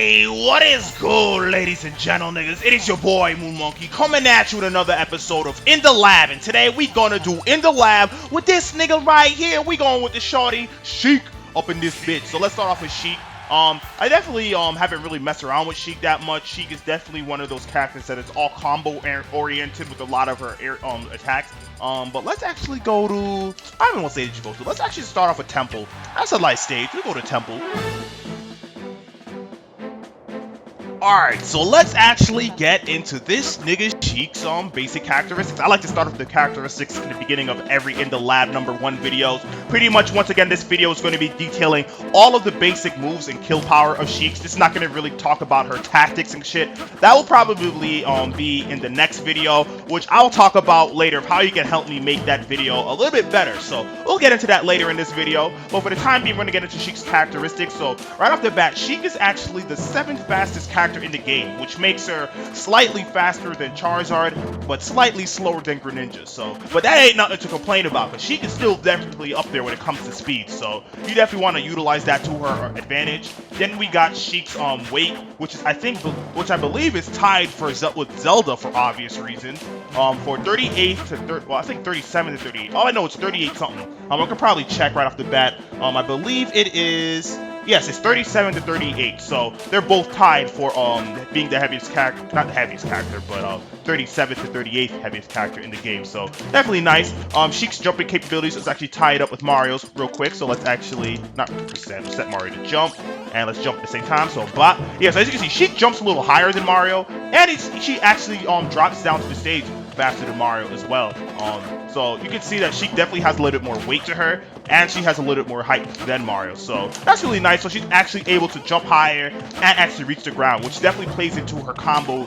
Hey, what is good, ladies and gentlemen? It is your boy MoonMonkey coming at you with another episode of In the Lab, and today we gonna do In the Lab with this nigga right here. We going with the shorty Shiek up in this bitch. So let's start off with Shiek. I definitely haven't really messed around with Shiek that much. Shiek is definitely one of those characters that is all combo oriented with a lot of her attacks. But let's actually go to, I don't even want to say that you go to. Let's actually start off with Temple. That's a light stage. We go to Temple. Alright, so let's actually get into this nigga Shiek's basic characteristics. I like to start with the characteristics in the beginning of every In the Lab #1 videos. Pretty much, once again, this video is going to be detailing all of the basic moves and kill power of Shiek's. This is not going to really talk about her tactics and shit. That will probably be in the next video, which I'll talk about later, of how you can help me make that video a little bit better. So we'll get into that later in this video. But for the time being, we're going to get into Shiek's characteristics. So right off the bat, Shiek is actually the 7th fastest character in the game, which makes her slightly faster than Charizard, but slightly slower than Greninja. So, but that ain't nothing to complain about, because Shiek is still definitely up there when it comes to speed. So you definitely want to utilize that to her advantage. Then we got Shiek's weight, which is which I believe is tied with Zelda for obvious reasons. For 38 to I think 37 to 38. All I know is 38 something. I could probably check right off the bat. I believe it is. Yes, it's 37 to 38, so they're both tied for being the heaviest character, not the heaviest character, but 37 to 38 heaviest character in the game. So definitely nice. Shiek's jumping capabilities is actually tied up with Mario's real quick. So let's actually not set Mario to jump, and let's jump at the same time. So blah. Yeah, so as you can see, Shiek jumps a little higher than Mario, and she actually drops down to the stage faster than Mario as well. So you can see that Shiek definitely has a little bit more weight to her, and she has a little bit more height than Mario. So that's really nice. So she's actually able to jump higher and actually reach the ground, which definitely plays into her combo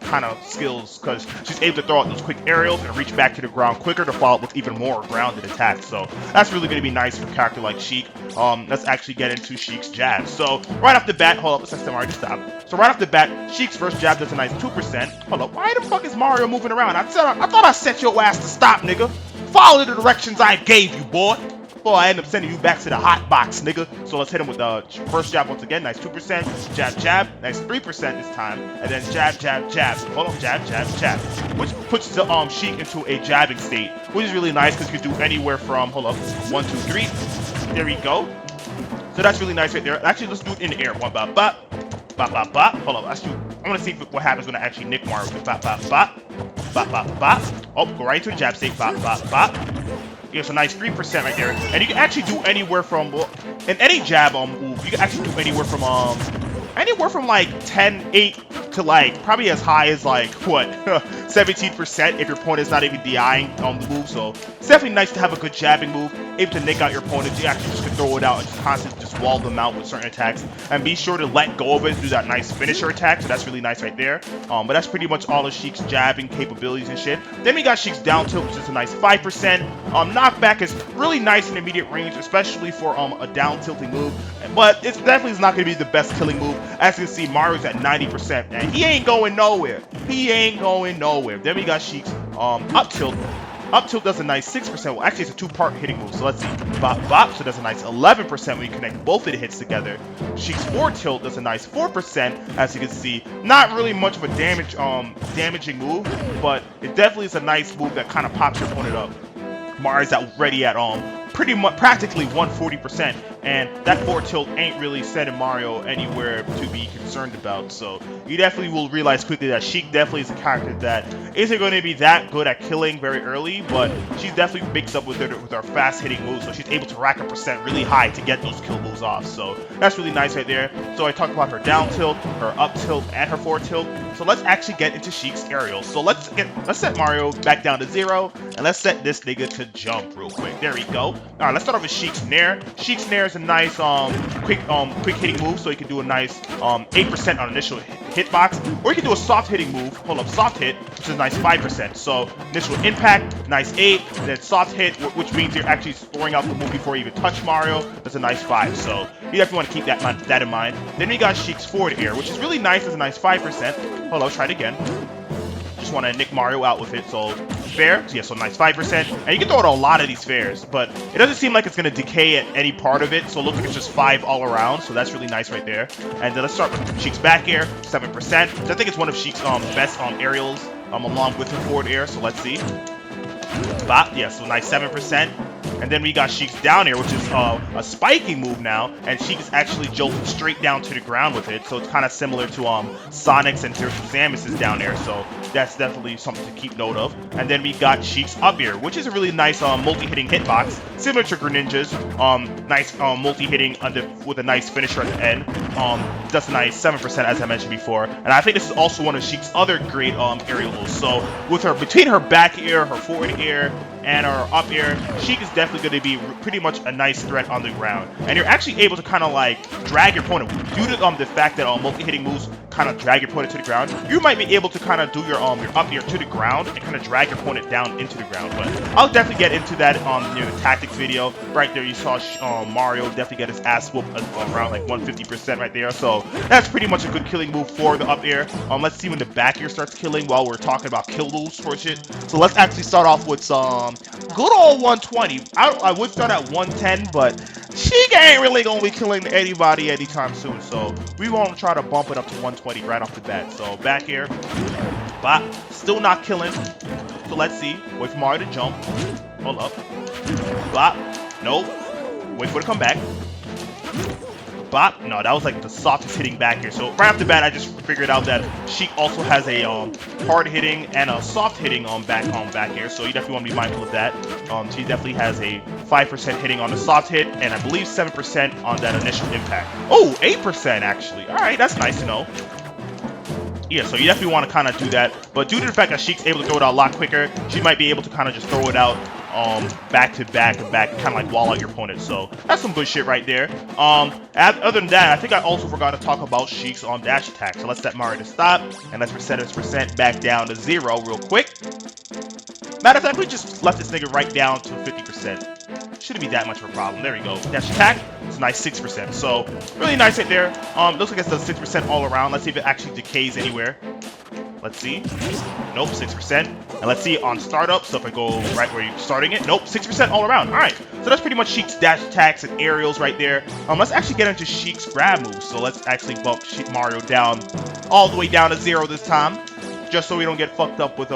kind of skills, because she's able to throw out those quick aerials and reach back to the ground quicker to follow up with even more grounded attacks. So that's really going to be nice for a character like Shiek. Let's actually get into Shiek's jab. So right off the bat, hold up, let's set Mario to stop. So right off the bat, Shiek's first jab does a nice 2%. Hold up, why the fuck is Mario moving around? I thought I set your ass to stop, nigga. Follow the directions I gave you, boy. Boy, I end up sending you back to the hot box, nigga. So let's hit him with the first jab once again. Nice 2%. Jab, jab. Nice 3% this time. And then jab, jab, jab. Hold on. Jab, jab, jab. Which puts the Shiek into a jabbing state, which is really nice because you can do anywhere from, hold up, 1, 2, 3. There we go. So that's really nice right there. Actually, let's do it in the air. One, bop, bop. Bop, bop, bop. Hold on. I want to see what happens when I actually nick Mario. Bop, bop, bop. Bop, bop, bop. Oh, go right into the jab state. Bop, bop, bop. Yeah, so nice 3% right there. And you can actually do anywhere from, well, in any jab move, you can actually do anywhere from like 10, 8 to like probably as high as like what 17% if your opponent's not even DIing on the move. So it's definitely nice to have a good jabbing move, able to nick out your opponent. You actually just can throw it out and just constantly just wall them out with certain attacks, and be sure to let go of it, do that nice finisher attack. So that's really nice right there. But that's pretty much all of Shiek's jabbing capabilities and shit. Then we got Shiek's down tilt, which is a nice 5%. Knockback is really nice in immediate range, especially for a down tilting move, but it definitely is not going to be the best killing move. As you can see, Mario's at 90%, and he ain't going nowhere. He ain't going nowhere. Then we got Shiek's up tilt. Up tilt does a nice 6%. Well, actually, it's a 2-part hitting move. So let's see. Bop, bop. So that's a nice 11% when you connect both of the hits together. Shiek's forward tilt does a nice 4%. As you can see, not really much of a damaging move, but it definitely is a nice move that kind of pops your opponent up. Mario's already at practically 140%, and that forward tilt ain't really sending Mario anywhere to be concerned about. So you definitely will realize quickly that Shiek definitely is a character that isn't going to be that good at killing very early, but she's definitely mixed up with her fast hitting moves, so she's able to rack a percent really high to get those kill moves off. So that's really nice right there. So I talked about her down tilt, her up tilt, and her forward tilt. So let's actually get into Shiek's aerials. So let's set Mario back down to 0, and let's set this nigga to jump real quick. There we go. All right, let's start off with Shiek's Nair. Shiek's Nair is a nice quick hitting move, so you can do a nice 8% on initial hitbox, or you can do a soft hitting move. Hold up, soft hit, which is a nice 5%. So initial impact, nice 8, then soft hit, which means you're actually throwing out the move before you even touch Mario. That's a nice 5. So you definitely want to keep that in mind. Then we got Shiek's forward air, which is really nice. It's a nice 5%. Hold on, let's try it again. Just want to nick Mario out with it. So fair, yeah, so nice 5%. And you can throw it a lot of these fairs, but it doesn't seem like it's going to decay at any part of it. So it looks like it's just 5 all around. So that's really nice right there. And then let's start with Sheik's back air, 7%. So I think it's one of Sheik's best aerials along with her forward air. So let's see. Bop, yeah, so nice 7%. And then we got Sheik's down air, which is a spiking move now, and Sheik is actually jolted straight down to the ground with it, so it's kind of similar to Sonic's and Samus's down air, so that's definitely something to keep note of. And then we got Sheik's up air, which is a really nice multi-hitting hitbox, similar to Greninja's. Nice multi-hitting with a nice finisher at the end. Does a nice 7%, as I mentioned before. And I think this is also one of Sheik's other great aerials. So with her, between her back air, her forward air, and our up air, Sheik is definitely going to be pretty much a nice threat on the ground. And you're actually able to kind of like drag your opponent due to the fact that multi-hitting moves kind of drag your opponent to the ground. You might be able to kind of do your up air to the ground and kind of drag your opponent down into the ground. But I'll definitely get into that on the tactics video. Right there, you saw Mario definitely get his ass whooped around like 150% right there. So that's pretty much a good killing move for the up air. Let's see when the back air starts killing while we're talking about kill moves for shit. So let's actually start off with some good old 120. I would start at 110, but Sheik ain't really gonna be killing anybody anytime soon. So we won't try to bump it up to 120 right off the bat. So back air, bop, still not killing. So let's see. Wait for Mario to jump. Hold up. Bop. Nope. Wait for it to come back. Bop. No, that was like the softest hitting back here. So right off the bat, I just figured out that Sheik also has a hard hitting and a soft hitting back air. So you definitely want to be mindful of that. She definitely has a 5% hitting on the soft hit, and I believe 7% on that initial impact. Oh, 8% actually. All right, that's nice to know. Yeah, so you definitely want to kind of do that. But due to the fact that Sheik's able to throw it out a lot quicker, she might be able to kind of just throw it out back to back and back, kind of like wall out your opponent. So that's some good shit right there. Other than that, I think I also forgot to talk about Sheik's dash attack. So let's set Mario to stop, and let's reset his percent back down to 0 real quick. Matter of fact, we just left this nigga right down to 50%. Shouldn't be that much of a problem. There we go. Dash attack. It's a nice 6%. So really nice right there. Looks like it's a 6% all around. Let's see if it actually decays anywhere. Let's see. Nope, 6%. And let's see on startup. So if I go right where you're starting it, nope, 6% all around. All right. So that's pretty much Sheik's dash attacks and aerials right there. Let's actually get into Sheik's grab moves. So let's actually bump Mario down all the way down to 0 this time, just so we don't get fucked up with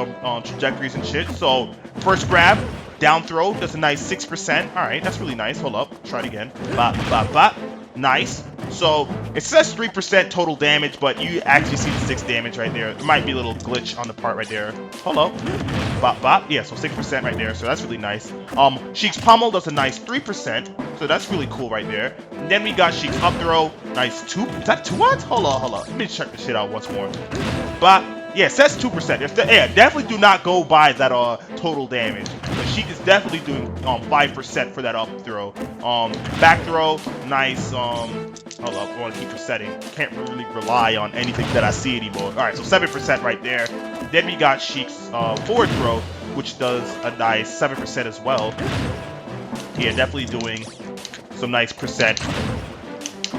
trajectories and shit. So first grab, down throw, does a nice 6%. All right, that's really nice. Hold up, try it again. Bop, bop, bop. Nice. So it says 3% total damage, but you actually see the 6 damage right there. There might be a little glitch on the part right there. Hold up. Bop, bop. Yeah, so 6% right there. So that's really nice. Sheik's pummel does a nice 3%. So that's really cool right there. And then we got Sheik's up throw. Nice 2. Is that 2 what? Hold on. Let me check this shit out once more. Bop. Yeah, it says 2%. Yeah, definitely do not go by that total damage. But Sheik is definitely doing 5% for that up throw. Back throw, nice. Hold up, I want to keep resetting. Can't really rely on anything that I see anymore. All right, so 7% right there. Then we got Sheik's forward throw, which does a nice 7% as well. Yeah, definitely doing some nice percent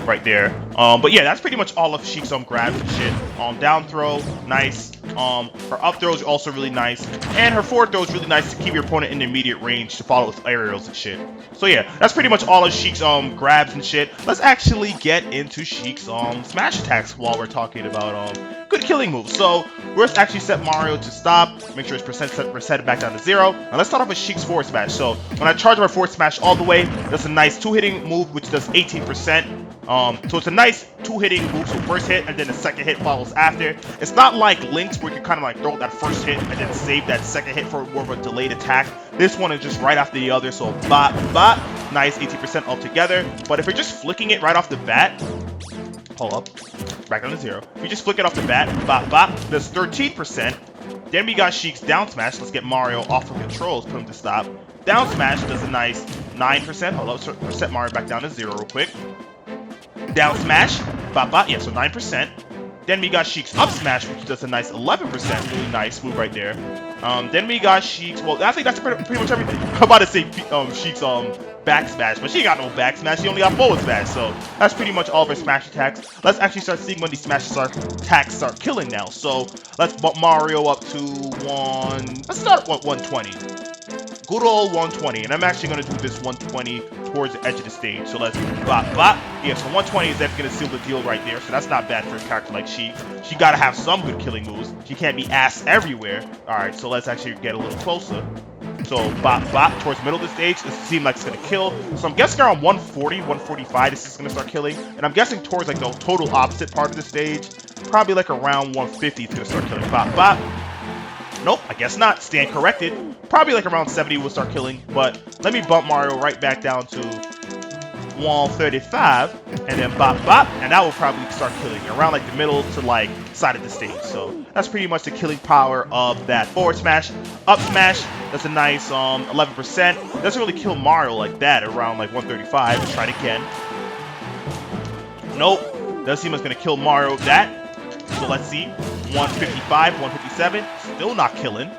right there. But yeah, that's pretty much all of Sheik's grabs and shit. Down throw, nice. Her up throw is also really nice, and her forward throw is really nice to keep your opponent in the immediate range to follow with aerials and shit. So yeah, that's pretty much all of Sheik's grabs and shit. Let's actually get into Sheik's smash attacks while we're talking about good killing moves. So let's actually set Mario to stop, make sure his percent set back down to 0. Now let's start off with Sheik's forward smash. So when I charge my forward smash all the way, that's a nice 2-hitting move which does 18%. So it's a nice 2-hitting move, so first hit and then the second hit follows after. It's not like Link's where you kind of like throw that first hit and then save that second hit for more of a delayed attack. This one is just right after the other, so bop, bop, nice 18% altogether. But if you're just flicking it right off the bat, hold up, back down to 0. If you just flick it off the bat, bop, bop, that's 13%. Then we got Sheik's down smash. Let's get Mario off of controls, put him to stop. Down smash does a nice 9%. Hold up, so set Mario back down to 0 real quick. Down smash, bop, bop, yeah, so 9%. Then we got Sheik's up smash, which does a nice 11%. Really nice move right there. Then we got Sheik's. Well, I think that's pretty much everything. I'm about to say Sheik's back smash, but she ain't got no back smash. She only got forward smash. So that's pretty much all of her smash attacks. Let's actually start seeing when these smash attacks start killing now. So let's bump Mario up to one. Let's start at 120. Good old 120, and I'm actually going to do this 120 towards the edge of the stage. So let's bop, bop. Yeah, so 120 is definitely going to seal the deal right there. So that's not bad for a character like Sheik. She got to have some good killing moves. She can't be ass everywhere. All right, so let's actually get a little closer. So bop, bop towards the middle of the stage. This seems like it's going to kill. So I'm guessing around 140, 145, this is going to start killing. And I'm guessing towards like the total opposite part of the stage, probably like around 150 it's going to start killing. Bop, bop. Nope, I guess not. Stand corrected. Probably like around 70 will start killing, but let me bump Mario right back down to 135, and then bop bop, and that will probably start killing around like the middle to like side of the stage. So that's pretty much the killing power of that forward smash. Up smash, that's a nice 11%. Doesn't really kill Mario like that, around like 135. Let's try it again. Nope, doesn't seem like it's gonna kill Mario that. So let's see, 155, 157, still not killing.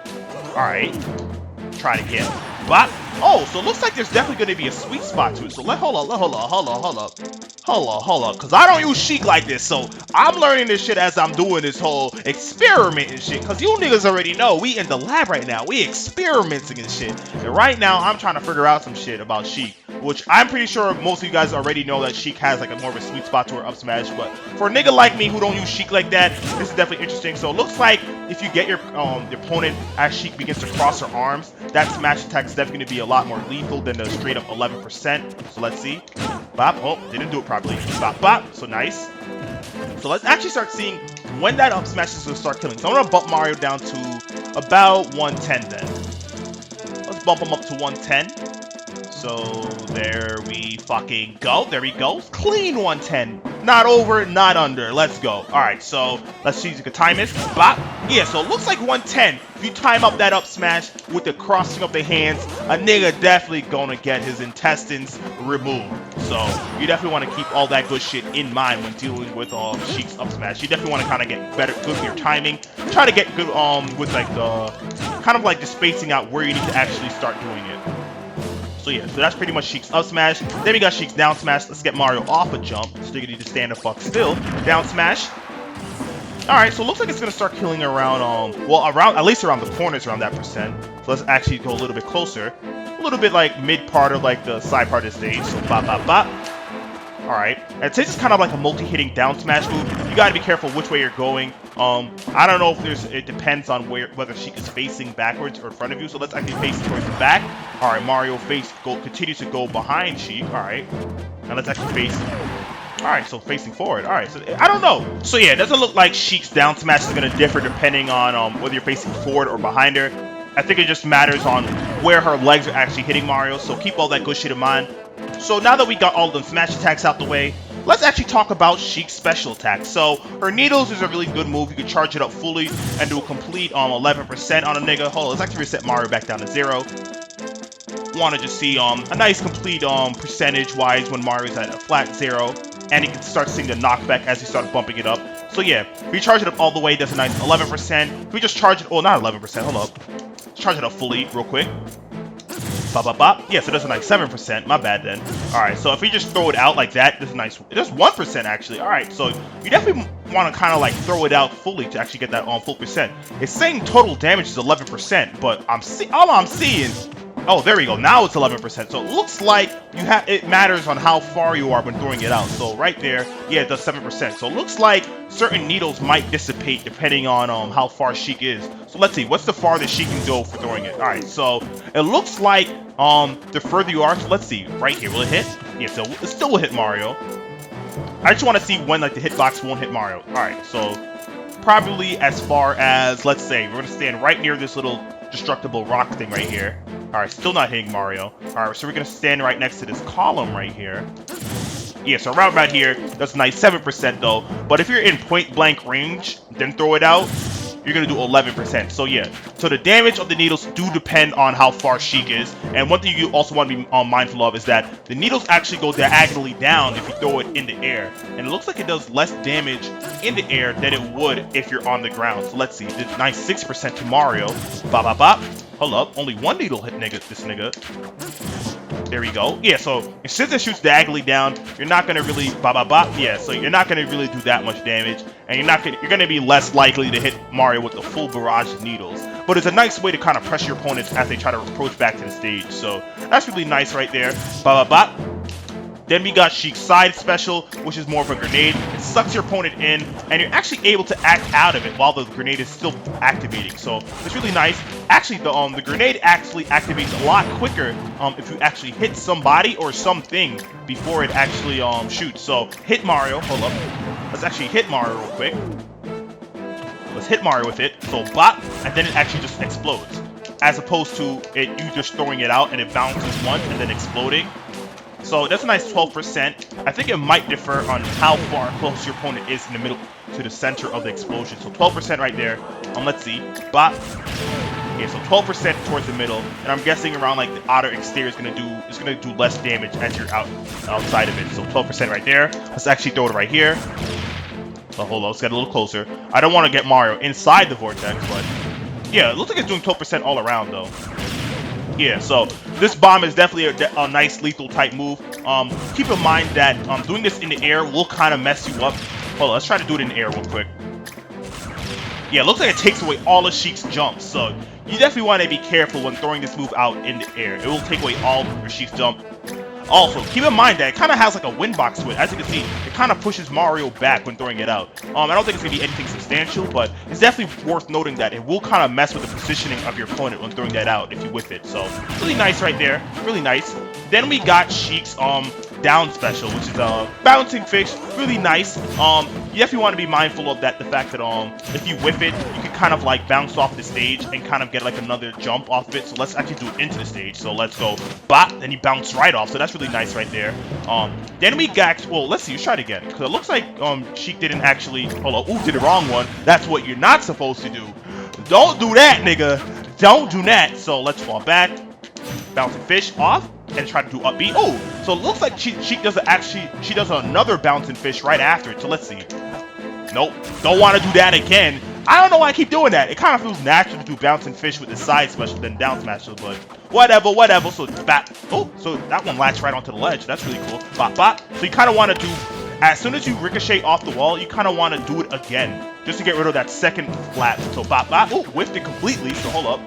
All right. Try it again. Bop. Oh, so it looks like there's definitely going to be a sweet spot to it. So hold up. Because I don't use Sheik like this. So I'm learning this shit as I'm doing this whole experimenting shit. Because you niggas already know we in the lab right now. We experimenting and shit. And right now I'm trying to figure out some shit about Sheik. Which I'm pretty sure most of you guys already know that Sheik has like a more of a sweet spot to her up smash. But for a nigga like me who don't use Sheik like that, this is definitely interesting. So it looks like if you get your opponent as Sheik begins to cross her arms, that smash attack is definitely going to be a lot more lethal than the straight up 11%. So let's see. Bop. Oh, didn't do it properly. Bop, bop. So nice. So let's actually start seeing when that up smash is going to start killing. So I'm going to bump Mario down to about 110 then. Let's bump him up to 110. So there we fucking go. There we go. Clean 110. Not over, not under. Let's go. All right, so let's see if you can time this. Bop. Yeah, so it looks like 110. If you time up that up smash with the crossing of the hands, a nigga definitely gonna get his intestines removed. So you definitely want to keep all that good shit in mind when dealing with Sheik's up smash. You definitely want to kind of get better, good with your timing. Try to get good with like the kind of like the spacing out where you need to actually start doing it. So yeah, so that's pretty much Sheik's up smash. Then we got Sheik's down smash. Let's get Mario off a jump. So you need to stand the fuck still. Down smash. Alright, so it looks like it's gonna start killing around at least around the corners around that percent. So let's actually go a little bit closer. A little bit like mid part of like the side part of the stage. So bop bop bop. Alright. And since it's kind of like a multi-hitting down smash move, you gotta be careful which way you're going. I don't know if it depends on whether Sheik is facing backwards or in front of you. So let's actually face towards the back. Alright, Mario continues to go behind Sheik. Alright. Now let's actually face. Alright, so facing forward. Alright, so I don't know. So yeah, it doesn't look like Sheik's down smash is gonna differ depending on whether you're facing forward or behind her. I think it just matters on where her legs are actually hitting Mario. So keep all that good shit in mind. So now that we got all the smash attacks out the way, let's actually talk about Sheik's special attacks. So her needles is a really good move. You can charge it up fully and do a complete 11% on a nigga. Hold on, let's actually reset Mario back down to 0. Want to just see a nice complete percentage wise when Mario's at a flat 0, and you can start seeing the knockback as you start bumping it up. So yeah, if you charge it up all the way, that's a nice 11%. If we just charge it, oh, not 11%, hold up. Let's charge it up fully real quick. Bop, bop, bop. Yeah, so that's a nice 7%. My bad then. Alright, so if we just throw it out like that, that's a nice. That's 1% actually. Alright, so you definitely want to kind of like throw it out fully to actually get that full percent. It's saying total damage is 11%, but all I'm seeing. Oh, there we go. Now it's 11%. So it looks like it matters on how far you are when throwing it out. So right there, yeah, it does 7%. So it looks like certain needles might dissipate depending on how far Sheik is. So let's see, what's the farthest Sheik can go for throwing it? All right, so it looks like the further you are. So let's see, right here, will it hit? Yeah, so it still will hit Mario. I just want to see when like the hitbox won't hit Mario. All right, so probably as far as, let's say, we're gonna stand right near this little destructible rock thing right here. Alright, still not hitting Mario. Alright, so we're gonna stand right next to this column right here. Yeah, so around right here, that's a nice 7% though. But if you're in point blank range, then throw it out. you're gonna do 11%. So yeah, so the damage of the needles do depend on how far Shiek is. And one thing you also want to be mindful of is that the needles actually go diagonally down if you throw it in the air. And it looks like it does less damage in the air than it would if you're on the ground. So let's see, did nice 6% to Mario. Bop, bop, bop. Hold up, only one needle hit this nigga. There we go. Yeah, so since it shoots diagonally down, you're not gonna really bop bop bop. Yeah, so you're not gonna really do that much damage, and you're gonna be less likely to hit Mario with the full barrage of needles. But it's a nice way to kind of pressure your opponents as they try to approach back to the stage. So that's really nice right there. Bop bop bop. Then we got Shiek's side special, which is more of a grenade. It sucks your opponent in, and you're actually able to act out of it while the grenade is still activating. So it's really nice. Actually, the grenade actually activates a lot quicker if you actually hit somebody or something before it actually shoots. So hit Mario. Hold up. Let's actually hit Mario real quick. Let's hit Mario with it. So bop, and then it actually just explodes, as opposed to you just throwing it out and it bounces once and then exploding. So that's a nice 12%. I think it might differ on how far close your opponent is in the middle to the center of the explosion. So 12% right there. Let's see. Bop. Yeah, so 12% towards the middle, and I'm guessing around like the outer exterior is gonna do less damage as you're outside of it. So 12% right there. Let's actually throw it right here. So hold on, let's get a little closer. I don't want to get Mario inside the vortex, but yeah, it looks like it's doing 12% all around though. Yeah, so this bomb is definitely a nice lethal type move. Keep in mind that doing this in the air will kind of mess you up. Hold on, let's try to do it in the air real quick. Yeah, it looks like it takes away all of Shiek's jumps, so you definitely want to be careful when throwing this move out in the air. It will take away all of Shiek's jump. Also, keep in mind that it kind of has like a wind box to it. As you can see, it kind of pushes Mario back when throwing it out. I don't think it's going to be anything substantial, but it's definitely worth noting that it will kind of mess with the positioning of your opponent when throwing that out if you whiff it. So, really nice right there. Really nice. Then we got Shiek's down special, which is a bouncing fish. Really nice. You definitely want to be mindful of that, the fact that if you whiff it, you can kind of like bounce off the stage and kind of get like another jump off of it. So let's actually do it into the stage. So let's go bop, and you bounce right off. So that's really nice right there. Then we got, well, let's see, let's try it again, because it looks like Shiek didn't actually, hold on, ooh, did the wrong one. That's what you're not supposed to do. Don't do that, nigga. Don't do that. So let's fall back, bouncing fish off, and try to do up B. Oh, so it looks like Shiek does she does another bouncing fish right after it. So let's see. Nope, don't want to do that again. I don't know why I keep doing that. It kind of feels natural to do bouncing fish with the side special than down special, but whatever. So back. Oh, so that one latched right onto the ledge. That's really cool. Bop bop. So you kind of want to do, as soon as you ricochet off the wall, you kind of want to do it again, just to get rid of that second flap. So bop bop. Oh, whiffed it completely. So hold up.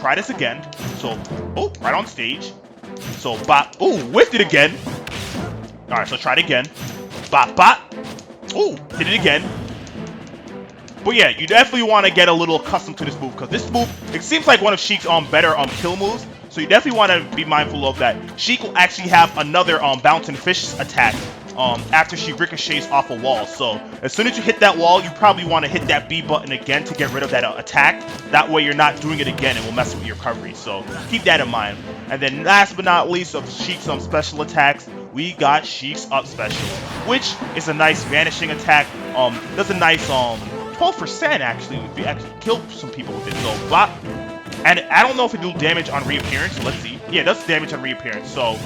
Try this again. So, oh, right on stage. So bop. Oh, whiffed it again. All right, so try it again. Bop bop. Oh, hit it again. But yeah, you definitely want to get a little accustomed to this move, because this move, it seems like one of Shiek's better kill moves. So you definitely want to be mindful of that. Shiek will actually have another bouncing fish attack after she ricochets off a wall. So as soon as you hit that wall, you probably want to hit that B button again to get rid of that attack. That way you're not doing it again. It will mess with your recovery. So keep that in mind. And then last but not least of Shiek's special attacks, we got Shiek's up special, which is a nice vanishing attack. Does a nice 12% actually if you actually kill some people with it. So bop. And I don't know if it do damage on reappearance. So let's see. Yeah, it does damage on reappearance. So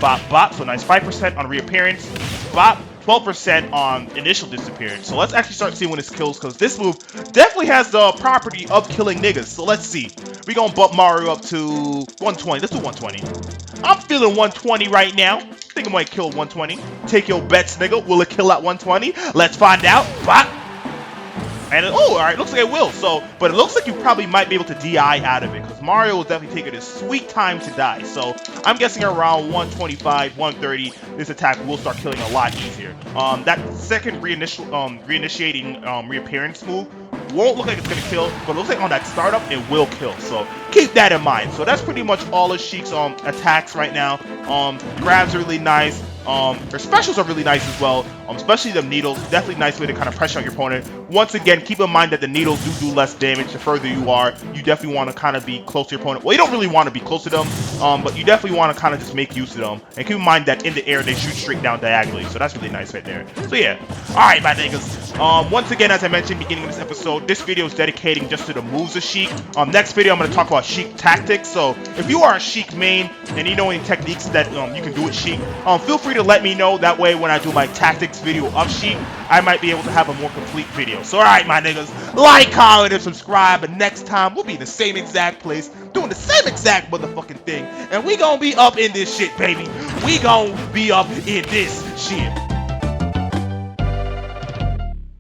bop bop. So nice 5% on reappearance. Bop. 12% on initial disappearance. So let's actually start seeing when this kills, because this move definitely has the property of killing niggas. So let's see. We're gonna bump Mario up to 120. Let's do 120. I'm feeling 120 right now. I think I might kill 120. Take your bets, nigga. Will it kill at 120? Let's find out. Bop. And oh, alright, looks like it will. So, but it looks like you probably might be able to DI out of it, because Mario will definitely take it his sweet time to die. So I'm guessing around 125, 130, this attack will start killing a lot easier. That second reinitiating reappearance move won't look like it's gonna kill, but it looks like on that startup it will kill. So keep that in mind. So that's pretty much all of Shiek's attacks right now. Grabs are really nice. Her specials are really nice as well. especially the needles. Definitely nice way to kind of pressure on your opponent. Once again, keep in mind that the needles do less damage the further you are. You definitely want to kind of be close to your opponent. Well, you don't really want to be close to them, but you definitely want to kind of just make use of them. And keep in mind that in the air, they shoot straight down diagonally, so that's really nice right there. So yeah, alright my niggas. Once again, as I mentioned beginning of this episode, this video is dedicating just to the moves of Shiek. Next video, I'm going to talk about Shiek tactics. So if you are a Shiek main and you know any techniques that you can do with Shiek, feel free to let me know. That way, when I do my tactics video of Shiek, I might be able to have a more complete video. So alright my niggas, like, comment, and subscribe, and next time we'll be in the same exact place, doing the same exact motherfucking thing, and we gonna be up in this shit, baby. We gonna be up in this shit.